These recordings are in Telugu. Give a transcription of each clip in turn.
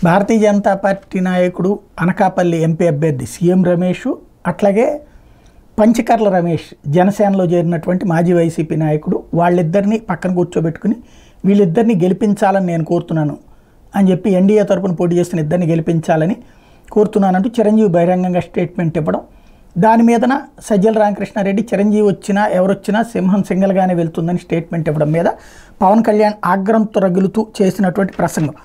భారతీయ జనతా పార్టీ నాయకుడు అనకాపల్లి ఎంపీ అభ్యర్థి సీఎం రమేష్, అట్లాగే పంచకర్ల రమేష్ జనసేనలో చేరినటువంటి మాజీ వైసీపీ నాయకుడు, వాళ్ళిద్దరినీ పక్కన కూర్చోబెట్టుకుని వీళ్ళిద్దరిని గెలిపించాలని నేను కోరుతున్నాను అని చెప్పి ఎన్డీఏ తరపున పోటీ చేస్తున్న ఇద్దరిని గెలిపించాలని కోరుతున్నానంటూ చిరంజీవి బహిరంగంగా స్టేట్మెంట్ ఇవ్వడం, దాని మీదన సజ్జల రామకృష్ణారెడ్డి చిరంజీవి వచ్చినా ఎవరొచ్చినా సింహం సింగల్గానే వెళ్తుందని స్టేట్మెంట్ ఇవ్వడం మీద పవన్ కళ్యాణ్ ఆగ్రహంతో రగులుతూ చేసినటువంటి ప్రసంగం.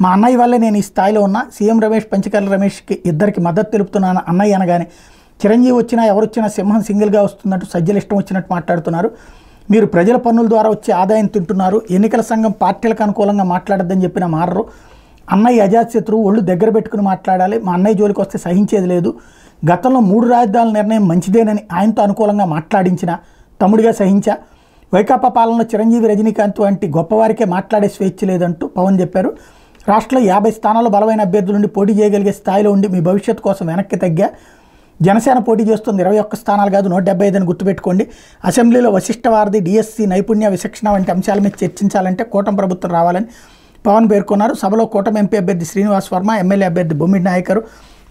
మా అన్నయ్య వల్లే నేను ఈ స్థాయిలో ఉన్నా, సీఎం రమేష్ పంచకర్ల రమేష్కి ఇద్దరికి మద్దతు తెలుపుతున్నాను అన్నయ్య అనగానే చిరంజీవి వచ్చినా ఎవరొచ్చినా సింహం సింగిల్గా వస్తుందంటూ సజ్జలు ఇష్టం వచ్చినట్టు మాట్లాడుతున్నారు. మీరు ప్రజల పన్నుల ద్వారా వచ్చే ఆదాయం తింటున్నారు, ఎన్నికల సంఘం పార్టీలకు అనుకూలంగా మాట్లాడొద్దని చెప్పిన మారరు. అన్నయ్య అజాతశత్రువు, ఒళ్ళు దగ్గర పెట్టుకుని మాట్లాడాలి, మా అన్నయ్య జోలికి వస్తే సహించేది లేదు. గతంలో 3 రాజధానుల నిర్ణయం మంచిదేనని ఆయనతో అనుకూలంగా మాట్లాడించిన తమ్ముడిగా సహించా. వైకాపా పాలనలో చిరంజీవి రజనీకాంత్ వంటి గొప్పవారికే మాట్లాడే స్వేచ్ఛ లేదంటూ పవన్ చెప్పారు. రాష్ట్రంలో 50 స్థానాల్లో బలమైన అభ్యర్థుల నుండి పోటీ చేయగలిగే స్థాయిలో ఉండి మీ భవిష్యత్తు కోసం వెనక్కి తగ్గా. జనసేన పోటీ చేస్తుంది 21 స్థానాలు కాదు 175 అని గుర్తుపెట్టుకోండి. అసెంబ్లీలో వశిష్ఠవారధి, డిఎస్సి, నైపుణ్య, విచక్షణ వంటి అంశాల మీద చర్చించాలంటే కూటమి ప్రభుత్వం రావాలని పవన్ పేర్కొన్నారు. సభలో కూటమి ఎంపీ అభ్యర్థి శ్రీనివాస్ వర్మ, ఎమ్మెల్యే అభ్యర్థి బొమ్మిడి నాయకరు,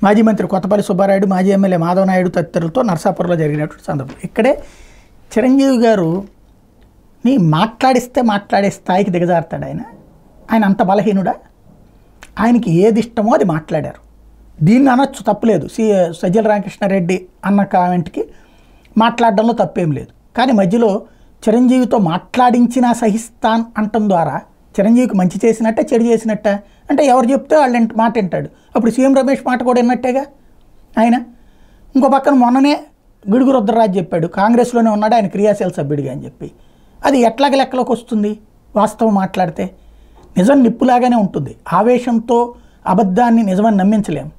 మాజీ మంత్రి కొత్తపల్లి సుబ్బారాయుడు, మాజీ ఎమ్మెల్యే మాధవ నాయుడు తదితరులతో నర్సాపురంలో జరిగినటువంటి సందర్భం. ఇక్కడే చిరంజీవి గారు మాట్లాడే స్థాయికి దిగజారుతాడు ఆయన అంత బలహీనుడా? ఆయనకి ఏది ఇష్టమో అది మాట్లాడారు. దీన్ని అనొచ్చు, తప్పులేదు. సజ్జల రామకృష్ణారెడ్డి అన్న కామెంట్కి మాట్లాడడంలో తప్పేం లేదు. కానీ మధ్యలో చిరంజీవితో మాట్లాడించినా సహిస్తాన్ అంటం ద్వారా చిరంజీవికి మంచి చేసినట్టే చెడు చేసినట్ట అంటే ఎవరు చెప్తే వాళ్ళు మాట వింటాడు. అప్పుడు సీఎం రమేష్ మాట కూడా విన్నట్టేగా ఆయన. ఇంకో పక్కన మొన్ననే గిడుగు రుద్రరాజు చెప్పాడు కాంగ్రెస్లోనే ఉన్నాడు ఆయన క్రియాశీల సభ్యుడిగా అని చెప్పి. అది ఎట్లాగ లెక్కలోకి వస్తుంది? వాస్తవం మాట్లాడితే నిజం నిప్పులాగానే ఉంటుంది. ఆవేశంతో అబద్ధాన్ని నిజమని నమ్మించలేము.